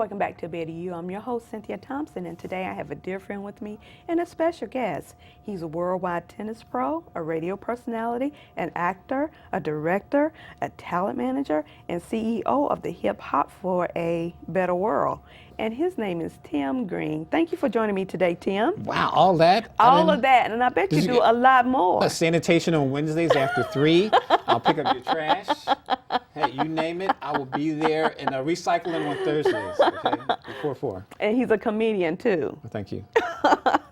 welcome back to Better You. I'm your host, Cynthia Thompson, and today I have a dear friend with me and a special guest. He's a worldwide tennis pro, a radio personality, an actor, a director, a talent manager, and CEO of the Hip Hop for a Better World. And his name is Tim Greene. Thank you for joining me today, Tim. Wow, all that? All of that, and I bet you do a lot more. Sanitation on Wednesdays after 3. I'll pick up your trash. Hey, you name it, I will be there. And recycling on Thursdays, okay? Before 4. And he's a comedian, too. Well, thank you.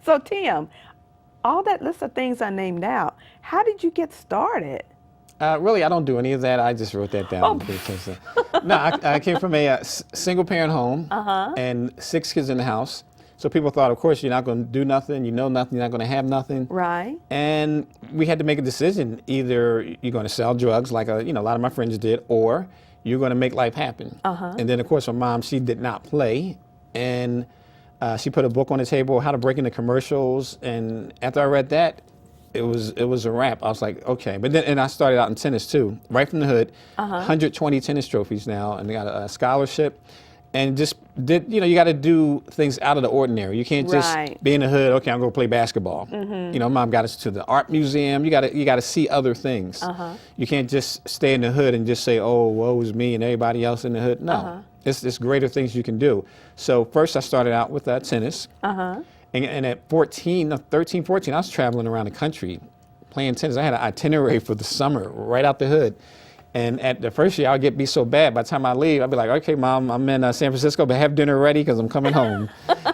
So, Tim, all that list of things I named out, how did you get started? Really, I don't do any of that. I just wrote that down. Oh. No, I came from a single-parent home and 6 kids in the house. So people thought, of course, you're not going to do nothing, you know nothing, you're not going to have nothing. Right. And we had to make a decision. Either you're going to sell drugs, like a lot of my friends did, or you're going to make life happen. And then, of course, my mom, she did not play. And she put a book on the table, How to Break into Commercials. And after I read that, it was a wrap. I was like, okay. But then, and I started out in tennis, too, right from the hood. 120 tennis trophies now, and I got a scholarship. And just you got to do things out of the ordinary. You can't just be in the hood. Okay, I'm going to play basketball. Mom got us to the art museum. You got to see other things. You can't just stay in the hood and just say, oh, woe is me and everybody else in the hood. No, it's greater things you can do. So first I started out with tennis. And at 13, 14, I was traveling around the country playing tennis. I had an itinerary for the summer right out the hood. And at the first year, I'll be so bad. By the time I leave, I'll be like, okay, Mom, I'm in San Francisco, but have dinner ready because I'm coming home.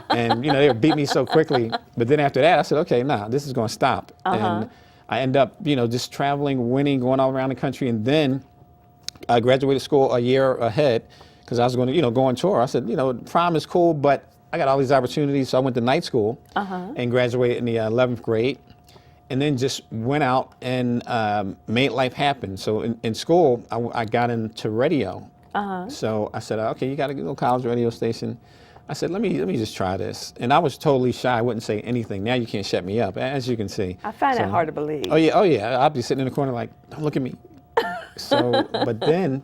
And, they would beat me so quickly. But then after that, I said, okay, this is going to stop. And I end up, just traveling, winning, going all around the country. And then I graduated school a year ahead because I was going to, go on tour. I said, prom is cool, but I got all these opportunities. So I went to night school and graduated in the 11th grade. And then just went out and made life happen. So in school, I got into radio. So I said, okay, you got a little college radio station. I said, let me just try this. And I was totally shy. I wouldn't say anything. Now you can't shut me up, as you can see. I find that hard to believe. Oh yeah. I'll be sitting in the corner like, don't look at me. But then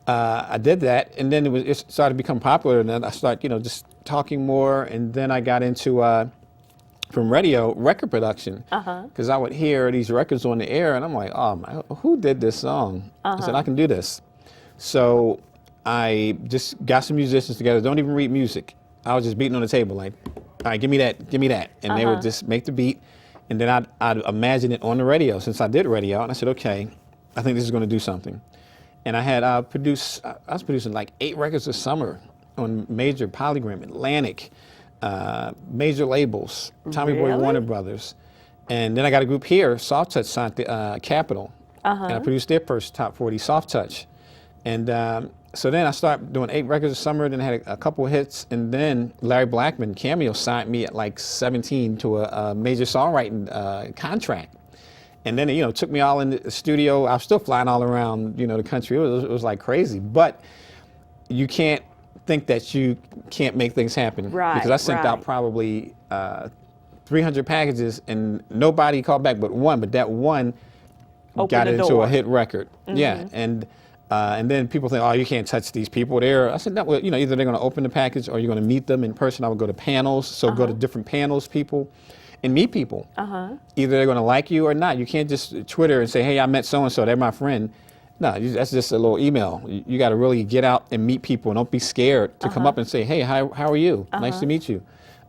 I did that, and then it started to become popular, and then I started, just talking more, and then I got into from radio, record production, because I would hear these records on the air, and I'm like, oh, my, who did this song? I said, I can do this. So I just got some musicians together, don't even read music. I was just beating on the table, like, all right, give me that. And they would just make the beat, and then I'd imagine it on the radio, since I did radio, and I said, okay, I think this is going to do something. And I had I was producing like 8 records a summer on major Polygram, Atlantic, major labels, Tommy Boy, Warner Brothers. And then I got a group here, Soft Touch signed the Capitol. And I produced their first top 40, Soft Touch. And so then I started doing 8 records a summer, then I had a couple of hits, and then Larry Blackman, Cameo, signed me at like 17 to a major songwriting contract. And then it took me all in the studio. I was still flying all around the country. It was like crazy. But you can't think that you can't make things happen. Right. Because I sent out probably 300 packages and nobody called back but one. But that one got into a hit record. Yeah. And then people think, oh, you can't touch these people there. I said, no, well, either they're going to open the package or you're going to meet them in person. I would go to panels. So go to different panels, people, and meet people. Either they're going to like you or not. You can't just Twitter and say, hey, I met so-and-so, they're my friend. No, that's just a little email. You got to really get out and meet people, and don't be scared to come up and say, hey, how are you? Nice to meet you.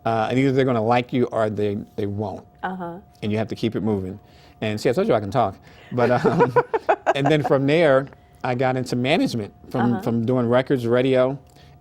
And either they're going to like you or they won't. And you have to keep it moving. And see, I told you I can talk. But and then from there, I got into management from doing records, radio.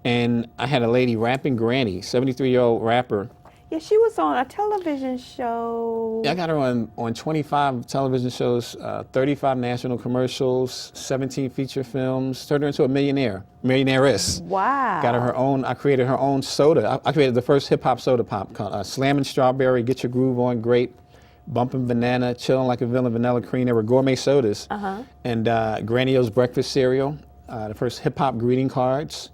And I had a lady rapping, Granny, 73-year-old rapper. Yeah, she was on a television show. Yeah, I got her on 25 television shows, 35 national commercials, 17 feature films, turned her into a millionairess. Wow. Got her own, I created her own soda. I created the first hip-hop soda pop called Slammin' Strawberry, Get Your Groove On, Grape, Bumpin' Banana, Chillin' Like a Villain, Vanilla Cream. They were gourmet sodas. And Granio's Breakfast Cereal, the first hip-hop greeting cards.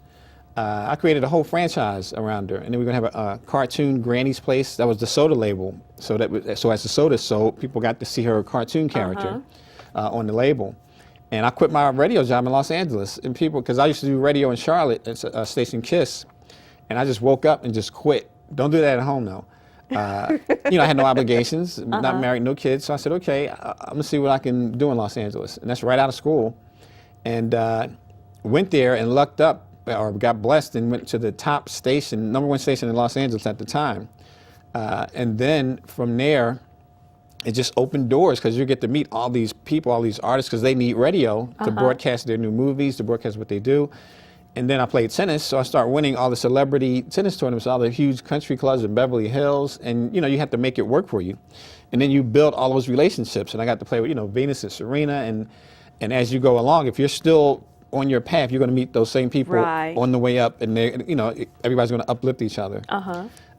I created a whole franchise around her, and then we're gonna have a cartoon, Granny's Place. That was the soda label. So as the soda sold, people got to see her cartoon character on the label. And I quit my radio job in Los Angeles, and people, because I used to do radio in Charlotte at Station Kiss, And I just woke up and just quit. Don't do that at home, though. I had no obligations, not married, no kids. So I said, okay, I'm going to see what I can do in Los Angeles. And that's right out of school. And went there and lucked up, or got blessed and went to the top station, #1 station in Los Angeles at the time. And then from there, it just opened doors because you get to meet all these people, all these artists, because they need radio to broadcast their new movies, to broadcast what they do. And then I played tennis, so I started winning all the celebrity tennis tournaments, all the huge country clubs in Beverly Hills, and you have to make it work for you. And then you build all those relationships, and I got to play with Venus and Serena, and as you go along, if you're still on your path, you're going to meet those same people on the way up, and everybody's going to uplift each other.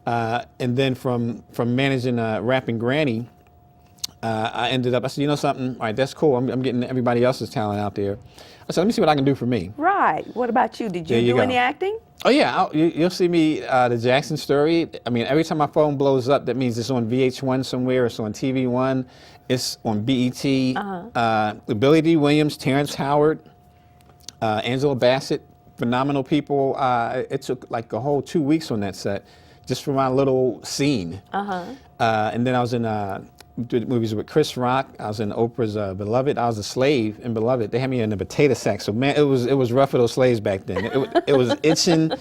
And then from managing rapping Granny, I ended up, I said, something, all right, that's cool. I'm getting everybody else's talent out there. I said, let me see what I can do for me. Right. What about you? Did you do any acting? Oh, yeah. You'll see me, the Jackson Story. I mean, every time my phone blows up, that means it's on VH1 somewhere, it's on TV1, it's on BET. Billy D. Williams, Terrence Howard, Angela Bassett, phenomenal people. It took like a whole 2 weeks on that set, just for my little scene. And then I was in did movies with Chris Rock. I was in Oprah's Beloved. I was a slave in Beloved. They had me in a potato sack. So man, it was rough for those slaves back then. It was itching.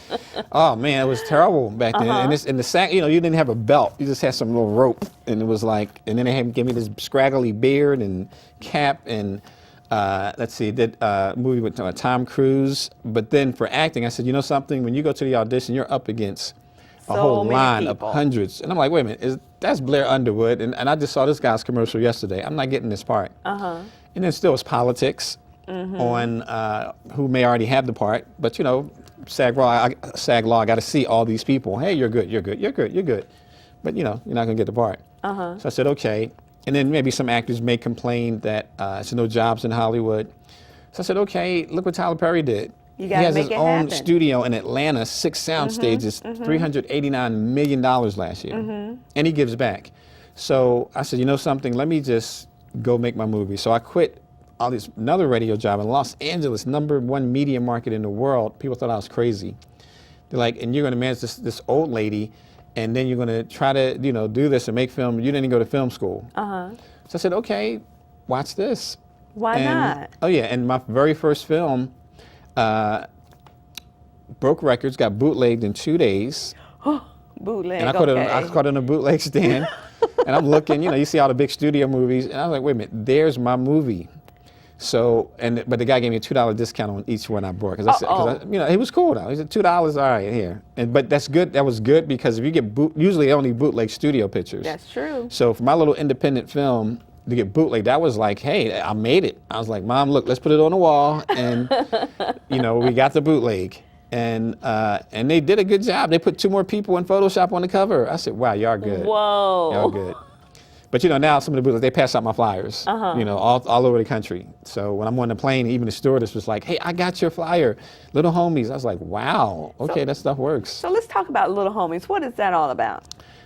Oh man, it was terrible back then. And in the sack, you didn't have a belt. You just had some little rope, and it was like. And then they had give me this scraggly beard and cap and. Let's see, did a movie with Tom Cruise. But then for acting, I said, something. When you go to the audition, you're up against a whole line of hundreds. And I'm like, wait a minute, that's Blair Underwood. And I just saw this guy's commercial yesterday. I'm not getting this part. And then still it's politics on who may already have the part. But, SAG law, I got to see all these people. Hey, you're good, you're good, you're good, you're good. But, you're not going to get the part. So I said, okay. And then maybe some actors may complain that there's no jobs in Hollywood. So I said, okay, look what Tyler Perry did. He has his own studio in Atlanta, 6 sound stages, $389 million last year. And he gives back. So I said, something, let me just go make my movie. So I quit another radio job in Los Angeles, #1 media market in the world. People thought I was crazy. They're like, and you're going to manage this old lady, and then you're going to try to, do this and make film. You didn't go to film school. So I said, okay, watch this. Why not? Oh yeah, and my very first film, broke records, got bootlegged in 2 days. Bootleg, and I caught it on a bootleg stand. And I'm looking, you see all the big studio movies, and I was like, wait a minute, there's my movie. So, but the guy gave me a $2 discount on each one I bought. He was cool though. He said, $2, all right, here. But that's good, that was good, because if you get usually only bootleg studio pictures. That's true. So for my little independent film, to get bootleg, that was like, hey, I made it. I was like, Mom, look, let's put it on the wall, and we got the bootleg, and they did a good job. They put 2 more people in Photoshop on the cover. I said, wow, y'all good. Whoa. Y'all good. But now some of the bootlegs, they pass out my flyers, all over the country. So when I'm on the plane, even the stewardess was like, hey, I got your flyer, Little Homies. I was like, wow, okay, that stuff works. So let's talk about Little Homies. What is that all about?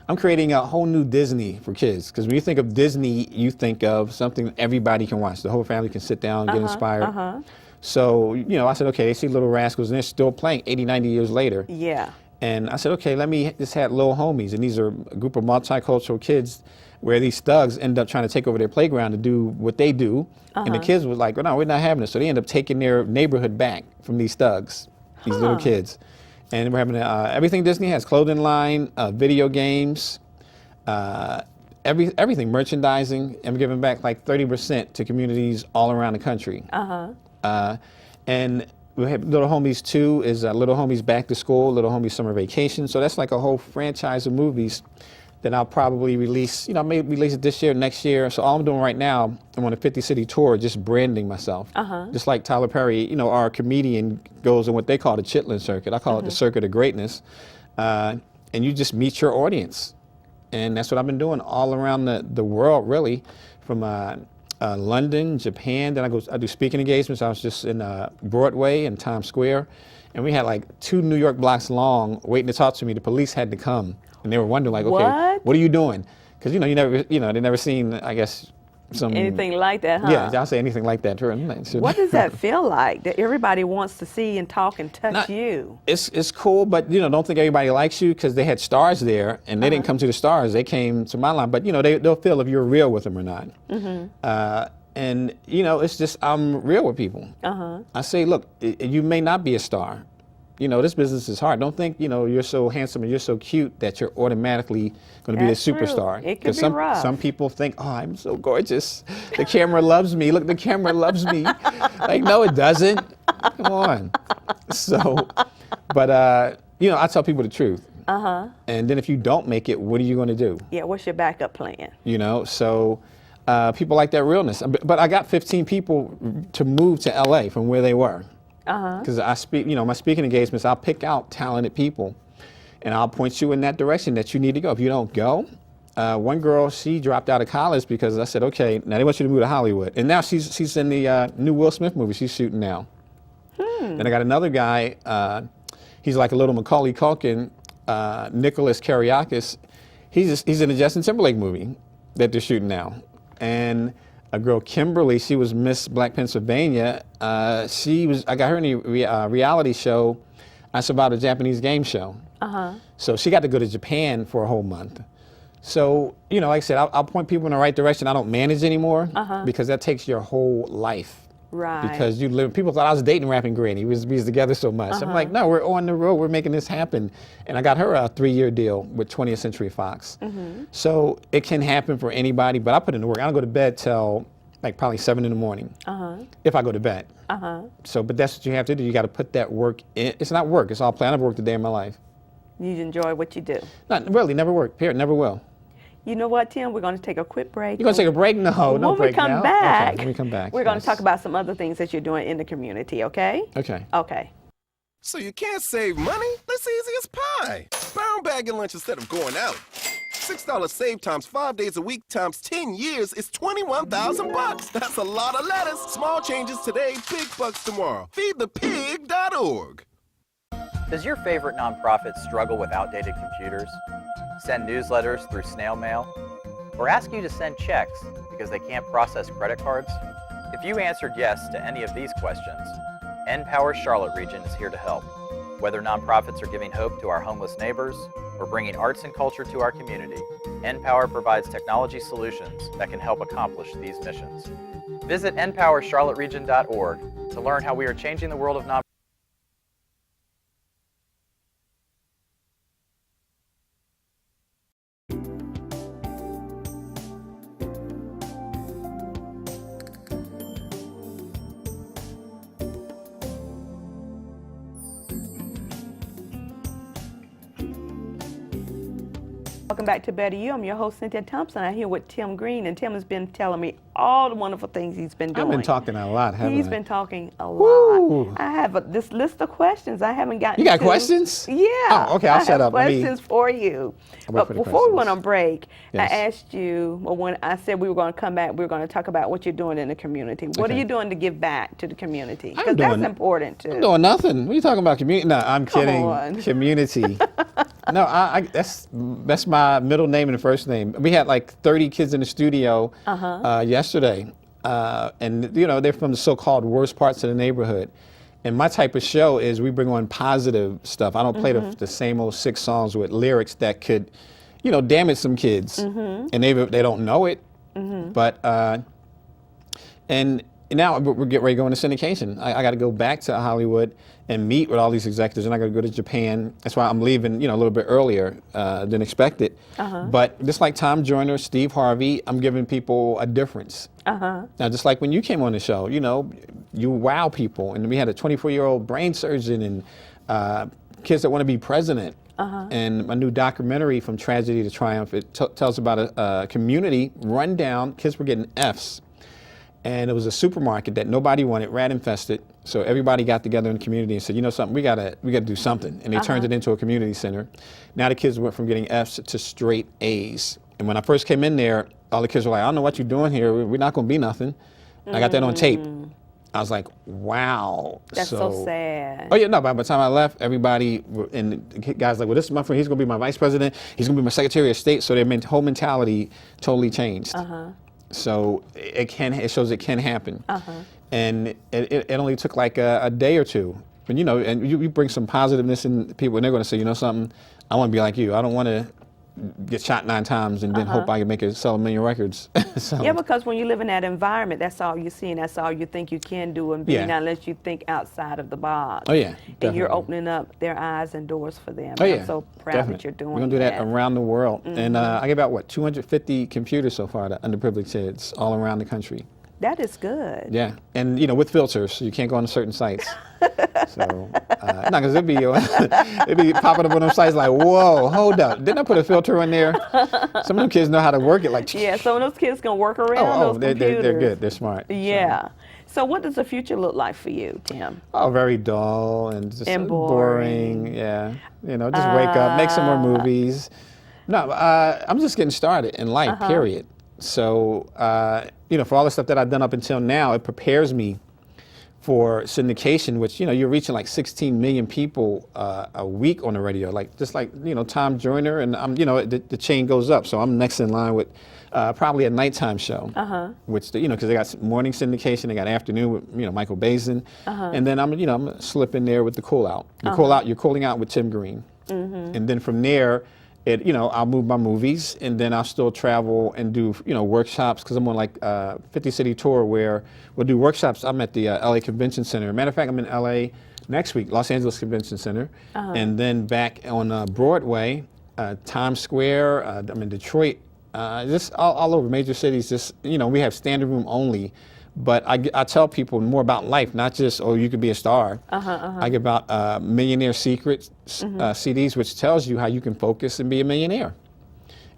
I'm creating a whole new Disney for kids, because when you think of Disney, you think of something that everybody can watch. The whole family can sit down and get inspired. So, I said, okay, they see Little Rascals, and they're still playing 80, 90 years later. Yeah. And I said, okay, let me just have Little Homies. And these are a group of multicultural kids where these thugs end up trying to take over their playground to do what they do. And the kids were like, well, no, we're not having this. So they end up taking their neighborhood back from these thugs, these little kids. And we're having everything Disney has, clothing line, video games, everything, merchandising, and we're giving back like 30% to communities all around the country. And we have Little Homies 2 is Little Homies Back to School, Little Homies Summer Vacation. So that's like a whole franchise of movies that I'll probably release, I may release it this year, next year. So all I'm doing right now, I'm on a 50-city tour, just branding myself. Just like Tyler Perry, our comedian goes on what they call the Chitlin circuit. I call it the circuit of greatness. And you just meet your audience. And that's what I've been doing all around the world, really, from London, Japan. Then I do speaking engagements. I was just in Broadway and Times Square. And we had like 2 New York blocks long waiting to talk to me. The police had to come. And they were wondering, like, okay, what are you doing? Because, they never seen, I guess, Anything like that, huh? Yeah, I'll say anything like that. What does that feel like? That everybody wants to see and talk and touch you? It's cool, but don't think everybody likes you because they had stars there, and they didn't come to the stars. They came to my line. But they'll feel if you're real with them or not. And it's just I'm real with people. I say, look, you may not be a star. This business is hard. Don't think you're so handsome and you're so cute that you're automatically going to be a superstar. It could be rough. Some people think, oh, I'm so gorgeous. The camera loves me. Look, the camera loves me. Like, no, it doesn't. Come on. So, but I tell people the truth. And then if you don't make it, what are you going to do? Yeah. What's your backup plan? So. People like that realness. But I got 15 people to move to LA from where they were. Because I speak, my speaking engagements, I'll pick out talented people and I'll point you in that direction that you need to go. If you don't go, one girl, she dropped out of college because I said, okay, now they want you to move to Hollywood. And now she's in the new Will Smith movie she's shooting now. Then I got another guy, he's like a little Macaulay Culkin, Nicholas Kariakis. He's in the Justin Timberlake movie that they're shooting now. And a girl, Kimberly, she was Miss Black Pennsylvania. I got her in a reality show. I survived a Japanese game show. So she got to go to Japan for a whole month. So, like I said, I'll point people in the right direction. I don't manage anymore because that takes your whole life. Right. Because people thought I was dating rapping Greene. We was together so much. I'm like, no, we're on the road. We're making this happen. And I got her a 3-year deal with 20th Century Fox. So it can happen for anybody, but I put in the work. I don't go to bed till like probably 7 in the morning if I go to bed. So, but that's what you have to do. You got to put that work in. It's not work. It's all play. I never worked a day in my life. You enjoy what you do? Not really. Never worked. Period. Never will. You know what, Tim? We're going to take a quick break. You're going to take a break? No, no break now. When we come back, okay, when we come back, we're going to talk about some other things that you're doing in the community, okay? Okay. Okay. So you can't save money? That's easy as pie. Brown bagging lunch instead of going out. $6 save times 5 days a week times 10 years is $21,000. That's a lot of lettuce. Small changes today, big bucks tomorrow. Feedthepig.org. Does your favorite nonprofit struggle with outdated computers? Send newsletters through snail mail? Or ask you to send checks because they can't process credit cards? If you answered yes to any of these questions, NPower Charlotte Region is here to help. Whether nonprofits are giving hope to our homeless neighbors or bringing arts and culture to our community, NPower provides technology solutions that can help accomplish these missions. Visit npowercharlotteregion.org to learn how we are changing the world of nonprofits. Welcome back to Better You. I'm your host, Cynthia Thompson. I'm here with Tim Greene, and Tim has been telling me all the wonderful things he's been doing. I've been talking a lot, haven't I? He's been talking a lot. Woo. I have this list of questions I haven't gotten You got to. questions? Yeah. Oh, okay, I'll shut up. I have questions for you. But before we went on break, Yes. I asked you, well, when I said we were going to come back, we were going to talk about what you're doing in the community. What are Okay. you doing to give back to the community? I'm Because that's doing- important, too. I'm doing nothing. What are you talking about? Community? No, I'm kidding. on. Community. No, that's my middle name and first name. We had like 30 kids in the studio yesterday, and they're from the so-called worst parts of the neighborhood. And my type of show is we bring on positive stuff. I don't play the same old 6 songs with lyrics that could, damage some kids, and they don't know it. But and now we're getting ready to go into syndication. I got to go back to Hollywood and meet with all these executives, and I got to go to Japan. That's why I'm leaving, a little bit earlier than expected. But just like Tom Joyner, Steve Harvey, I'm giving people a difference. Now, just like when you came on the show, you wow people, and we had a 24-year-old brain surgeon and kids that want to be president. And my new documentary, From Tragedy to Triumph, it tells about a community run down. Kids were getting Fs. And it was a supermarket that nobody wanted, rat infested. So everybody got together in the community and said, something, we gotta do something. And they turned it into a community center. Now the kids went from getting Fs to straight As. And when I first came in there, all the kids were like, I don't know what you're doing here. We're not gonna be nothing. And I got that on tape. I was like, wow. That's so sad. Oh yeah, no, by the time I left, everybody, and the guys like, well, this is my friend, he's gonna be my vice president, he's gonna be my secretary of state. So their whole mentality totally changed. So it shows it can happen. And it only took like a day or two. And you bring some positiveness in people, and they're going to say, you know something, I want to be like you. I don't want to get shot 9 times and then hope I can make it sell 1 million records. So, Yeah, because when you live in that environment, that's all you see, and that's all you think you can do and be, Yeah. not unless you think outside of the box. Oh, yeah, And you're definitely. opening up their eyes and doors for them. Oh, And yeah, I'm so proud definitely. that you're doing We're going to do that around the world. And I get about, 250 computers so far to underprivileged kids all around the country. That is good. Yeah, and with filters, so you can't go on certain sites. So, no, because it'd be popping up on them sites like, whoa, hold up, didn't I put a filter in there? Some of them kids know how to work it, like. Yeah, some of those kids can work around those computers. They're good, they're smart. Yeah. So what does the future look like for you, Tim? Oh, very dull and just And boring. Yeah, just wake up, make some more movies. No, I'm just getting started in life. Period. So, for all the stuff that I've done up until now, it prepares me for syndication, which, you're reaching like 16 million people a week on the radio, just like Tom Joyner, and the chain goes up. So I'm next in line with probably a nighttime show, which because they got morning syndication, they got afternoon with Michael Bazin, and then I'm I'm slip in there with the Cool Out. You're calling out with Tim Greene, and then from there. I'll move my movies, and then I'll still travel and do, workshops, because I'm on like 50 city tour where we'll do workshops. I'm at the LA Convention Center. Matter of fact, I'm in LA next week, Los Angeles Convention Center, and then back on Broadway, Times Square. I'm in Detroit, just all over major cities. Just we have standing room only. But I tell people more about life, not just, you could be a star. I give about Millionaire Secrets CDs, which tells you how you can focus and be a millionaire.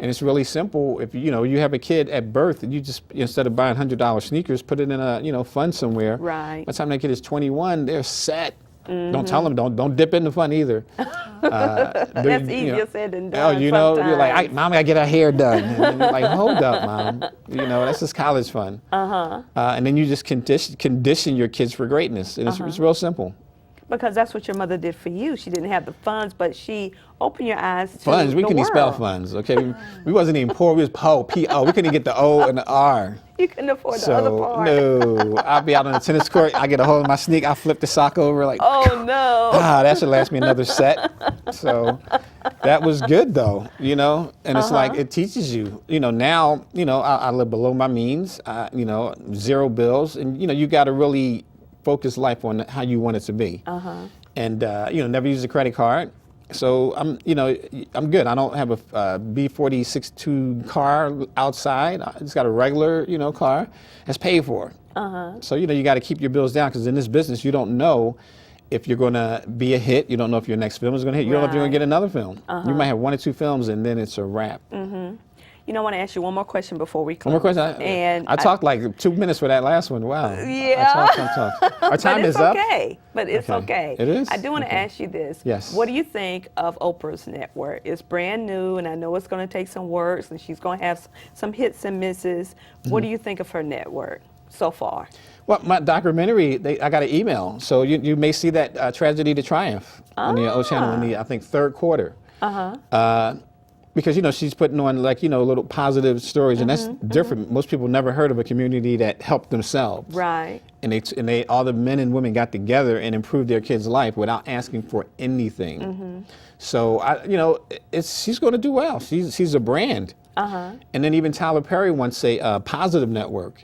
And it's really simple. If you have a kid at birth, and you just, instead of buying $100 sneakers, put it in a fund somewhere. Right. By the time that kid is 21, they're set. Don't tell them, don't dip in the fun either. That's easier said than done. You're like, Mom, I gotta get her hair done. And then you're like, hold up, Mom. That's just college fun. And then you just condition your kids for greatness. And it's real simple. Because that's what your mother did for you. She didn't have the funds, but she opened your eyes to funds. We the couldn't even spell funds. Okay, we wasn't even poor. We was po, P-O. We couldn't even get the O and the R. You couldn't afford the other part. No, I'll be out on the tennis court. I get a hold of my sneak. I flip the sock over like. Oh no! That should last me another set. So that was good though, And it's like it teaches you. Now I live below my means. 0 bills, and you got to really focus life on how you want it to be. And never use a credit card. So I'm good. I don't have a B4062 car outside. I just got a regular, car that's paid for. So you got to keep your bills down, because in this business you don't know if you're going to be a hit. You don't know if your next film is going to hit. You don't know if you're going to get another film. You might have 1 or 2 films, and then it's a wrap. I want to ask you one more question before we close. One more question. I talked like 2 minutes for that last one. Wow. Yeah. I talked. Our time is up. But it's okay. It is? I do want to ask you this. Yes. What do you think of Oprah's network? It's brand new, and I know it's going to take some work, and she's going to have some hits and misses. What do you think of her network so far? Well, my documentary, I got an email. So you may see that Tragedy to Triumph on the O Channel in the, I think, 3rd quarter. Because she's putting on little positive stories, and that's different. Most people never heard of a community that helped themselves. Right. And they all the men and women got together and improved their kids' life without asking for anything. So she's going to do well. She's a brand. And then even Tyler Perry wants a positive network,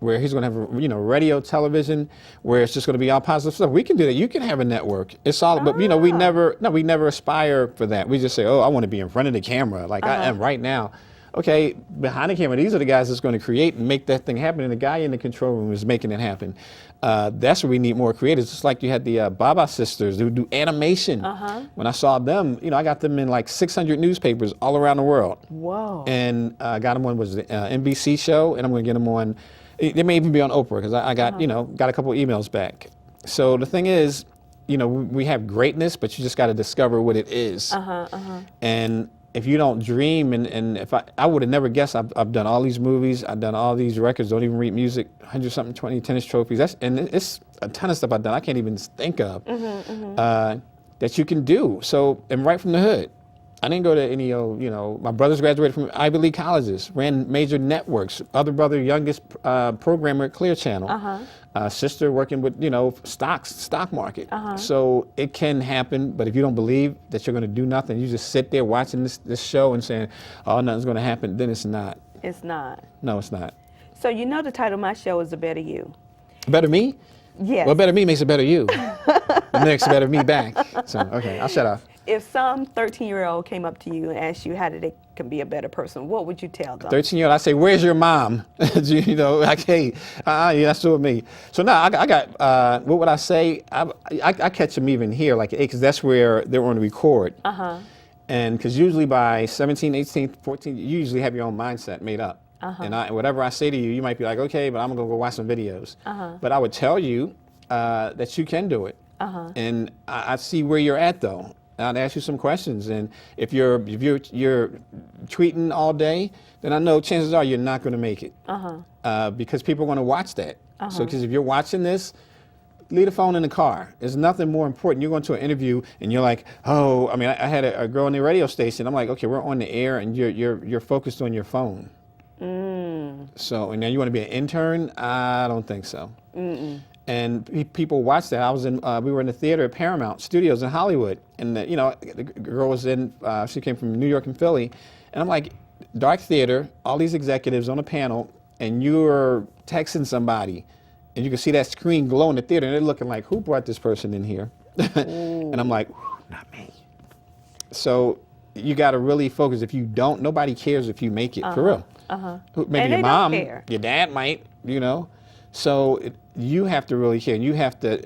where he's going to have radio, television, where it's just going to be all positive stuff. We can do that. You can have a network. It's all, but we never aspire for that. We just say, I want to be in front of the camera, like I am right now. Okay, behind the camera, these are the guys that's going to create and make that thing happen, and the guy in the control room is making it happen. That's where we need more creators. Just like you had the Baba sisters who do animation. When I saw them, I got them in like 600 newspapers all around the world. Whoa! And got them on the NBC show, and I'm going to get them on. They may even be on Oprah, because I got got a couple emails back. So the thing is, we have greatness, but you just got to discover what it is. And if you don't dream, and if I would have never guessed, I've done all these movies, I've done all these records, don't even read music, 100-something, 20 tennis trophies. And it's a ton of stuff I've done I can't even think of that you can do. So, and right from the hood. I didn't go to any, my brothers graduated from Ivy League colleges, ran major networks. Other brother, youngest programmer at Clear Channel. Sister working with, stock market. So it can happen, but if you don't believe that you're going to do nothing, you just sit there watching this show and saying, oh, nothing's going to happen, then it's not. It's not. No, it's not. So you know the title of my show is A Better You. Better me? Yes. Well, better me makes a better you. The next better me back. So, okay, I'll shut up. If some 13-year-old came up to you and asked you how they can be a better person, what would you tell them? 13-year-old, I say, where's your mom? Like, hey, yeah, that's with me. So now I got, what would I say? I catch them even here, like, because that's where they're on the record. And because usually by 17, 18, 14, you usually have your own mindset made up. And whatever I say to you, you might be like, okay, but I'm going to go watch some videos. But I would tell you that you can do it. And I see where you're at, though. I'd ask you some questions, and if you're tweeting all day, then I know chances are you're not going to make it, because people are going to watch that. So, because if you're watching this, leave the phone in the car. There's nothing more important. You're going to an interview, and you're like, oh, I mean, I had a girl on the radio station. I'm like, okay, we're on the air, and you're focused on your phone. So, and now you want to be an intern? I don't think so. And people watch that. We were in the theater at Paramount Studios in Hollywood, and the girl was in. She came from New York and Philly, and I'm like, dark theater, all these executives on a panel, and you're texting somebody, and you can see that screen glow in the theater, and they're looking like, who brought this person in here? And I'm like, not me. So you got to really focus. If you don't, nobody cares if you make it, for real. Maybe And your they mom, don't care. your dad might, So you have to really care. You have to,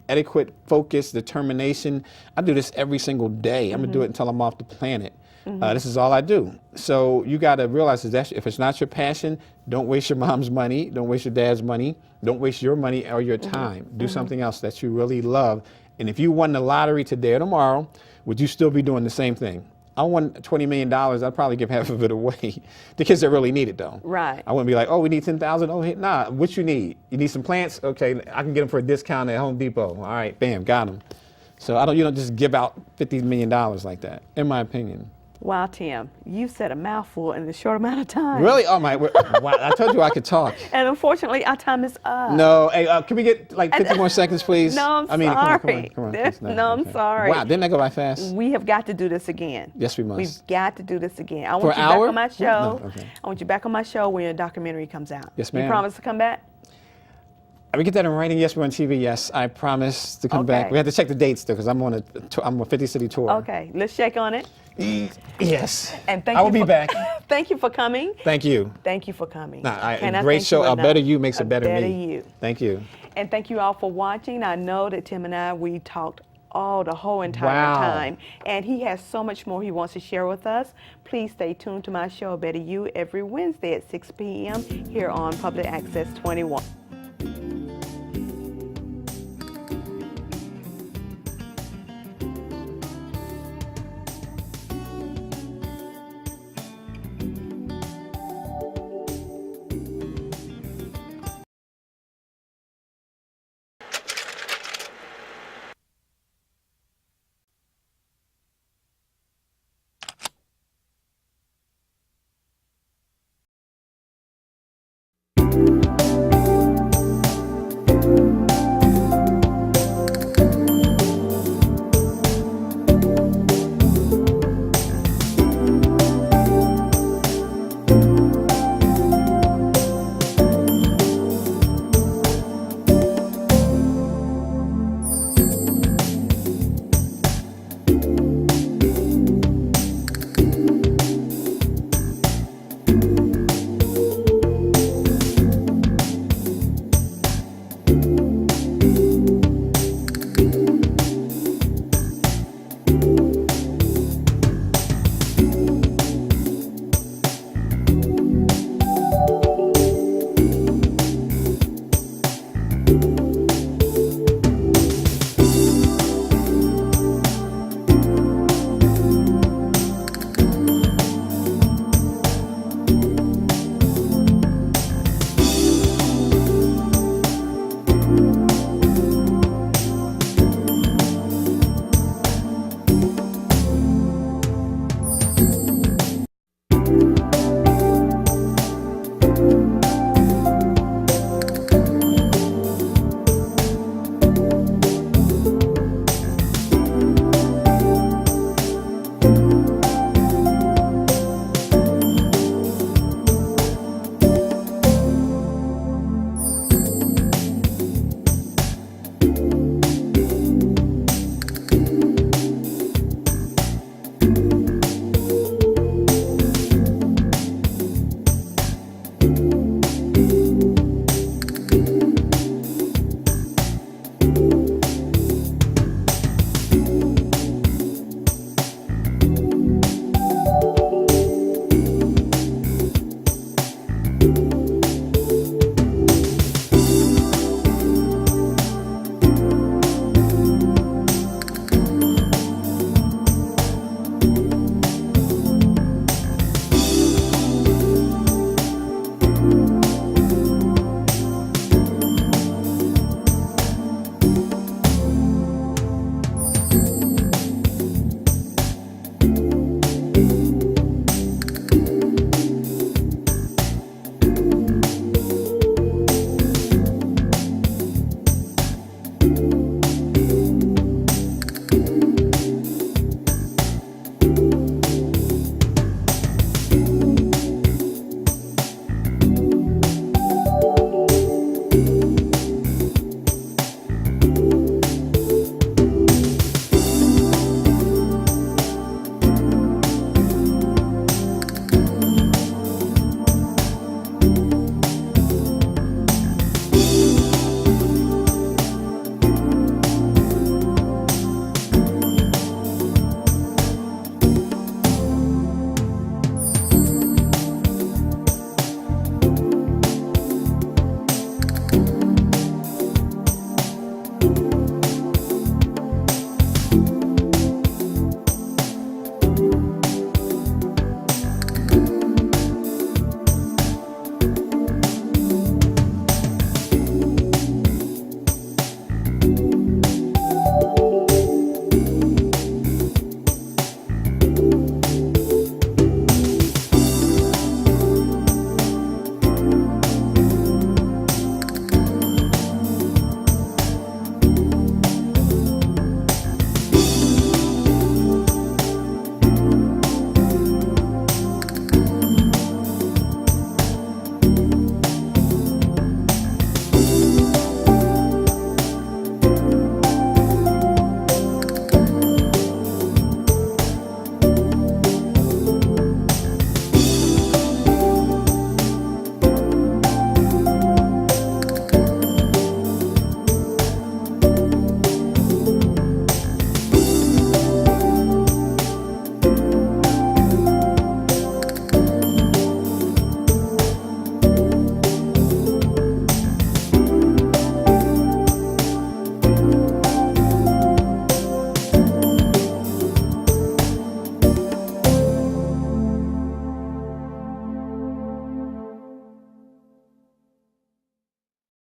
adequate focus, determination. I do this every single day. I'm going to do it until I'm off the planet. This is all I do. So you got to realize that if it's not your passion, don't waste your mom's money. Don't waste your dad's money. Don't waste your money or your time. Do something else that you really love. And if you won the lottery today or tomorrow, would you still be doing the same thing? I won $20 million, I'd probably give half of it away. The kids that really need it, though. Right. I wouldn't be like, oh, we need 10,000. Oh, nah, what you need? You need some plants? Okay, I can get them for a discount at Home Depot. All right, bam, got them. So you don't just give out $50 million like that, in my opinion. Wow, Tim, you said a mouthful in a short amount of time. Really? Oh my, wow, I told you I could talk. And unfortunately, our time is up. No, hey, can we get like 50 more seconds, please? No, I'm sorry. Come on, please. No, I'm sorry. Wow, didn't that go by fast? We have got to do this again. Yes, we must. We've got to do this again. I For want an you back hour? on my show. No, okay. I want you back on my show when your documentary comes out. Yes, ma'am. You promise to come back? We get that in writing. Yes, we're on TV. Yes, I promise to come back. Okay. We have to check the dates though, because I'm on a 50-city tour. Okay, let's shake on it. Yes. And thank I you will be for- back. Thank you for coming. Thank you. Thank you for coming. A great show. A better you makes a better me. You. Thank you. And thank you all for watching. I know that Tim and I, we talked the whole entire time. And he has so much more he wants to share with us. Please stay tuned to my show, A Better You, every Wednesday at 6 p.m. here on Public Access 21.